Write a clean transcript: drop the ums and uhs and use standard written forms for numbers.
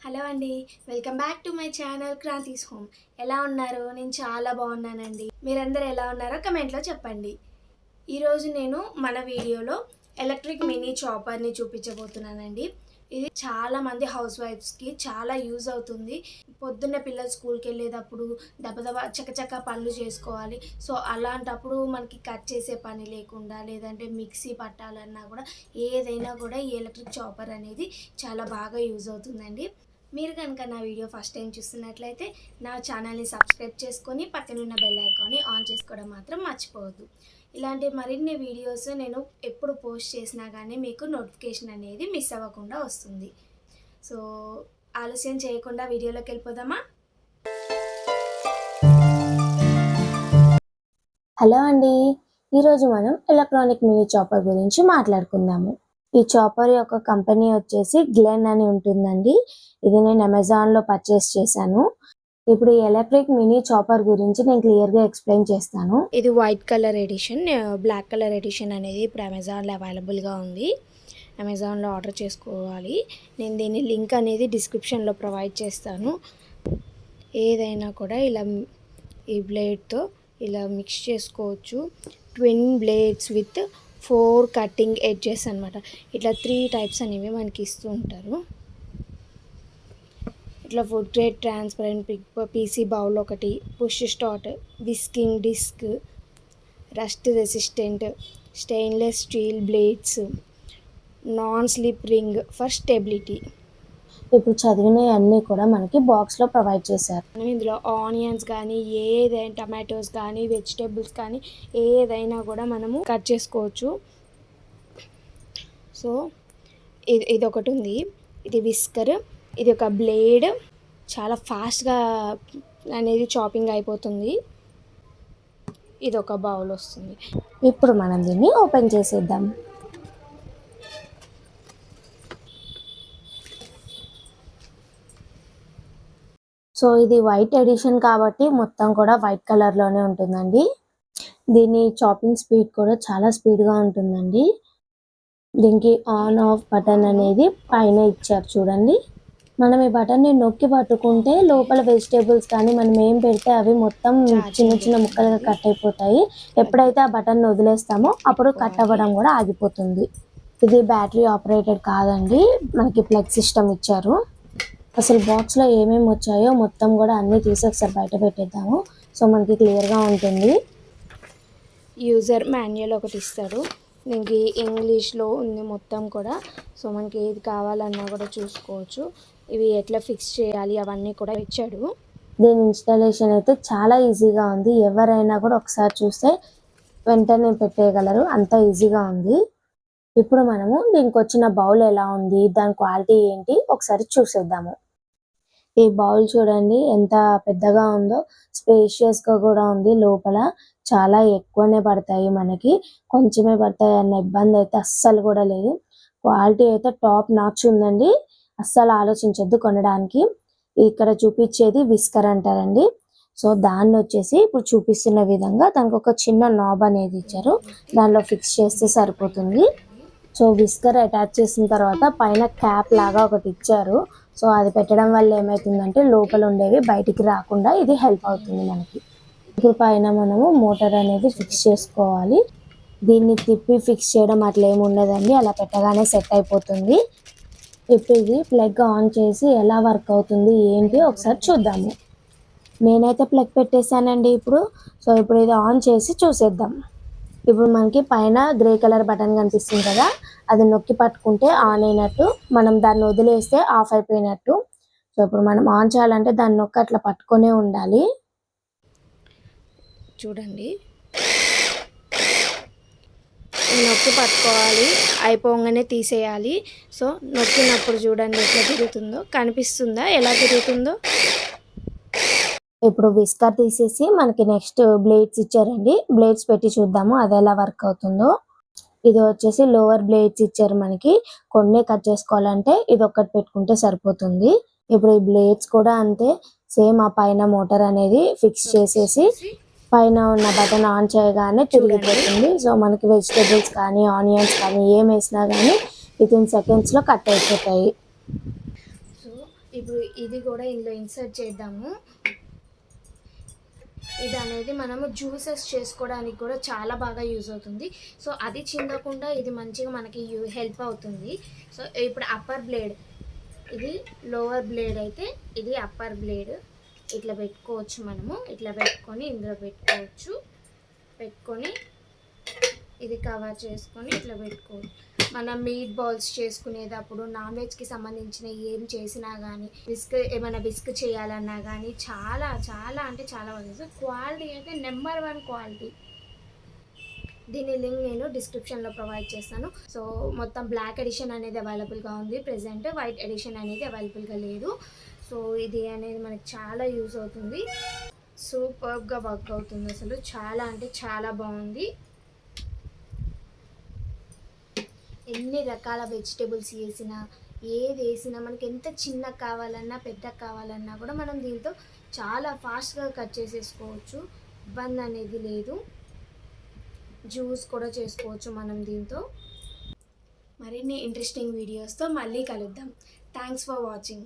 Hello అండి. Welcome back to my channel Kranthi's home. ఎలా ఉన్నారు? నేను చాలా బాగున్నానండి. మీరందరూ ఎలా ఉన్నారో కమెంట్లో చెప్పండి. ఈరోజు నేను మన వీడియోలో ఎలక్ట్రిక్ మినీ చాపర్ని చూపించబోతున్నానండి. ఇది చాలామంది హౌస్ వైఫ్స్కి చాలా యూజ్ అవుతుంది. పొద్దున్న పిల్లలు స్కూల్కి వెళ్ళేటప్పుడు దబదబా చకచక పనులు చేసుకోవాలి. సో అలాంటప్పుడు మనకి కట్ చేసే పని లేకుండా, లేదంటే మిక్సీ పట్టాలన్నా కూడా, ఏదైనా కూడా ఈ ఎలక్ట్రిక్ చాపర్ అనేది చాలా బాగా యూజ్ అవుతుందండి. మీరు కనుక నా వీడియో ఫస్ట్ టైం చూస్తున్నట్లయితే నా ఛానల్ని సబ్స్క్రైబ్ చేసుకొని పక్కనున్న బెల్ ఐకాన్ని ఆన్ చేసుకోవడం మాత్రం మర్చిపోవద్దు. ఇలాంటి మరిన్ని వీడియోస్ నేను ఎప్పుడు పోస్ట్ చేసినా కానీ మీకు నోటిఫికేషన్ అనేది మిస్ అవ్వకుండా వస్తుంది. సో ఆలస్యం చేయకుండా వీడియోలోకి వెళ్ళిపోదామా? హలో అండి, ఈరోజు మనం ఎలక్ట్రానిక్ మినీ చాపర్ గురించి మాట్లాడుకుందాము. ఈ చాపర్ యొక్క కంపెనీ వచ్చేసి గ్లెన్ అని ఉంటుందండి. ఇది నేను అమెజాన్లో పర్చేస్ చేశాను. ఇప్పుడు ఈ ఎలక్ట్రిక్ మినీ చాపర్ గురించి నేను క్లియర్గా ఎక్స్ప్లెయిన్ చేస్తాను. ఇది white colour edition, black colour edition అనేది ఇప్పుడు అమెజాన్లో అవైలబుల్గా ఉంది. అమెజాన్లో ఆర్డర్ చేసుకోవాలి. నేను దీని లింక్ అనేది డిస్క్రిప్షన్లో ప్రొవైడ్ చేస్తాను. ఏదైనా కూడా ఇలా ఈ బ్లేడ్తో ఇలా మిక్స్ చేసుకోవచ్చు. Twin blades with 4 cutting edges అనమాట. ఇట్లా 3 టైప్స్ అనేవి మనకి ఇస్తూ ఉంటారు. ఇట్లా food grade transparent PC bowl ఒకటి, push start, whisking disc, rust resistant, stainless steel blades, non slip ring for stability. ఇప్పుడు చదివినవి అన్నీ కూడా మనకి బాక్స్లో ప్రొవైడ్ చేశారు. ఇందులో ఆనియన్స్ కానీ, ఏదైనా టమాటోస్ కానీ, వెజిటేబుల్స్ కానీ ఏదైనా కూడా మనము కట్ చేసుకోవచ్చు. సో ఇది ఒకటి ఉంది. ఇది విస్కర్, ఇది ఒక బ్లేడ్. చాలా ఫాస్ట్గా అనేది చాపింగ్ అయిపోతుంది. ఇది ఒక బౌల్ వస్తుంది. ఇప్పుడు మనం దీన్ని ఓపెన్ చేసేద్దాం. సో ఇది వైట్ ఎడిషన్ కాబట్టి మొత్తం కూడా వైట్ కలర్లోనే ఉంటుందండి. దీని చాపింగ్ స్పీడ్ కూడా చాలా స్పీడ్గా ఉంటుందండి. దీనికి ఆన్ ఆఫ్ బటన్ అనేది పైన ఇచ్చారు చూడండి. మనం ఈ బటన్ని నొక్కి పట్టుకుంటే లోపల వెజిటేబుల్స్ కానీ మనం ఏం పెడితే అవి మొత్తం చిన్న చిన్న ముక్కలుగా కట్ అయిపోతాయి. ఎప్పుడైతే ఆ బటన్ వదిలేస్తామో అప్పుడు కట్ అవ్వడం కూడా ఆగిపోతుంది. ఇది బ్యాటరీ ఆపరేటెడ్ కాదండి, మనకి ప్లగ్ సిస్టమ్ ఇచ్చారు. అసలు బాక్స్లో ఏమేమి వచ్చాయో మొత్తం కూడా అన్నీ తీసి ఒకసారి బయట పెట్టేద్దాము. సో మనకి క్లియర్గా ఉంటుంది. యూజర్ మాన్యువల్ ఒకటి ఇస్తారు. దీనికి ఇంగ్లీష్లో ఉంది మొత్తం కూడా. సో మనకి ఏది కావాలన్నా కూడా చూసుకోవచ్చు. ఇవి ఎట్లా ఫిక్స్ చేయాలి అవన్నీ కూడా ఇచ్చాడు. దీని ఇన్స్టాలేషన్ అయితే చాలా ఈజీగా ఉంది. ఎవరైనా కూడా ఒకసారి చూస్తే వెంటనే పెట్టేయగలరు, అంత ఈజీగా ఉంది. ఇప్పుడు మనము దీనికి వచ్చిన బౌల్ ఎలా ఉంది, దాని క్వాలిటీ ఏంటి ఒకసారి చూసేద్దాము. ఈ బౌల్ చూడండి ఎంత పెద్దగా ఉందో, స్పేషియస్గా కూడా ఉంది. లోపల చాలా ఎక్కువనే పడతాయి, మనకి కొంచెమే పడతాయి అన్న ఇబ్బంది అయితే అస్సలు కూడా లేదు. క్వాలిటీ అయితే టాప్ నాచ్ ఉందండి, అస్సలు ఆలోచించొద్దు కొనడానికి. ఇక్కడ చూపించేది విస్కర్ అంటారండి. సో దాన్ని వచ్చేసి ఇప్పుడు చూపిస్తున్న విధంగా దానికి ఒక చిన్న నాబ్ అనేది ఇచ్చారు, దానిలో ఫిక్స్ చేస్తే సరిపోతుంది. సో విస్కర్ అటాచ్ చేసిన తర్వాత పైన క్యాప్ లాగా ఒకటి ఇచ్చారు. సో అది పెట్టడం వల్ల ఏమవుతుందంటే లోపల ఉండేవి బయటికి రాకుండా ఇది హెల్ప్ అవుతుంది మనకి. ఇప్పుడు పైన మనము మోటార్ అనేది ఫిక్స్ చేసుకోవాలి. దీన్ని తిప్పి ఫిక్స్ చేయడం అట్లా ఏమి ఉండదండి, అలా పెట్టగానే సెట్ అయిపోతుంది. ఇప్పుడు ఇది ప్లగ్ ఆన్ చేసి ఎలా వర్క్ అవుతుంది ఏంటి ఒకసారి చూద్దాము. నేనైతే ప్లగ్ పెట్టేశానండి ఇప్పుడు. సో ఇప్పుడు ఇది ఆన్ చేసి చూసేద్దాం. ఇప్పుడు మనకి పైన గ్రే కలర్ బటన్ కనిపిస్తుంది కదా, అది నొక్కి పట్టుకుంటే ఆన్ అయినట్టు, మనం దాన్ని వదిలేస్తే ఆఫ్ అయిపోయినట్టు. సో ఇప్పుడు మనం ఆన్ చేయాలంటే దాన్ని నొక్కి అట్లా పట్టుకొనే ఉండాలి. చూడండి, నొక్కి పట్టుకోవాలి, అయిపోగానే తీసేయాలి. సో నొక్కినప్పుడు చూడండి ఎట్లా తిరుగుతుందో, కనిపిస్తుందా ఎలా తిరుగుతుందో. ఇప్పుడు విస్కర్ తీసేసి మనకి నెక్స్ట్ బ్లేడ్స్ ఇచ్చారండి. బ్లేడ్స్ పెట్టి చూద్దాము అది ఎలా వర్క్ అవుతుందో. ఇది వచ్చేసి లోవర్ బ్లేడ్స్ ఇచ్చారు మనకి. కొన్ని కట్ చేసుకోవాలంటే ఇది ఒక్కటి పెట్టుకుంటే సరిపోతుంది. ఇప్పుడు ఈ బ్లేడ్స్ కూడా అంతే, సేమ్ ఆ పైన మోటార్ అనేది ఫిక్స్ చేసేసి పైన ఉన్న బటన్ ఆన్ చేయగానే తిరిగిపోతుంది. సో మనకి వెజిటేబుల్స్ కానీ ఆనియన్స్ కానీ ఏం వేసినా కానీ వితిన్ సెకండ్స్లో కట్ అయిపోతాయి. సో ఇప్పుడు ఇది కూడా ఇందులో ఇన్సర్ట్ చేద్దాము. ఇది అనేది మనము జ్యూసెస్ చేసుకోవడానికి కూడా చాలా బాగా యూజ్ అవుతుంది. సో అది చిందకుండా ఇది మంచిగా మనకి హెల్ప్ అవుతుంది. సో ఇప్పుడు అప్పర్ బ్లేడ్, ఇది లోవర్ బ్లేడ్ అయితే ఇది అప్పర్ బ్లేడ్. ఇట్లా పెట్టుకోవచ్చు మనము. ఇట్లా పెట్టుకొని ఇందులో పెట్టుకోవచ్చు. పెట్టుకొని ఇది కవర్ చేసుకొని ఇట్లా పెట్టుకోవచ్చు. మనం మీట్ బాల్స్ చేసుకునేటప్పుడు నాన్ వెజ్కి సంబంధించిన ఏం చేసినా కానీ ఏమైనా విస్క్ చేయాలన్నా కానీ చాలా చాలా అంటే చాలా బాగుంది. క్వాలిటీ అయితే నెంబర్ 1 క్వాలిటీ. దీని లింక్ నేను డిస్క్రిప్షన్లో ప్రొవైడ్ చేస్తాను. సో మొత్తం బ్లాక్ ఎడిషన్ అనేది అవైలబుల్గా ఉంది ప్రెజెంట్. వైట్ ఎడిషన్ అనేది అవైలబుల్గా లేదు. సో ఇది అనేది మనకి చాలా యూజ్ అవుతుంది. సూపర్గా వర్క్ అవుతుంది. అసలు చాలా అంటే చాలా బాగుంది. ఎన్ని రకాల వెజిటేబుల్స్ వేసినా ఏది వేసినా మనకి ఎంత చిన్న కావాలన్నా పెద్ద కావాలన్నా కూడా మనం దీంతో చాలా ఫాస్ట్గా కట్ చేసేసుకోవచ్చు. ఇబ్బంది అనేది లేదు. జ్యూస్ కూడా చేసుకోవచ్చు మనం దీంతో. మరిన్ని ఇంట్రెస్టింగ్ వీడియోస్తో మళ్ళీ కలుద్దాం. Thanks for watching.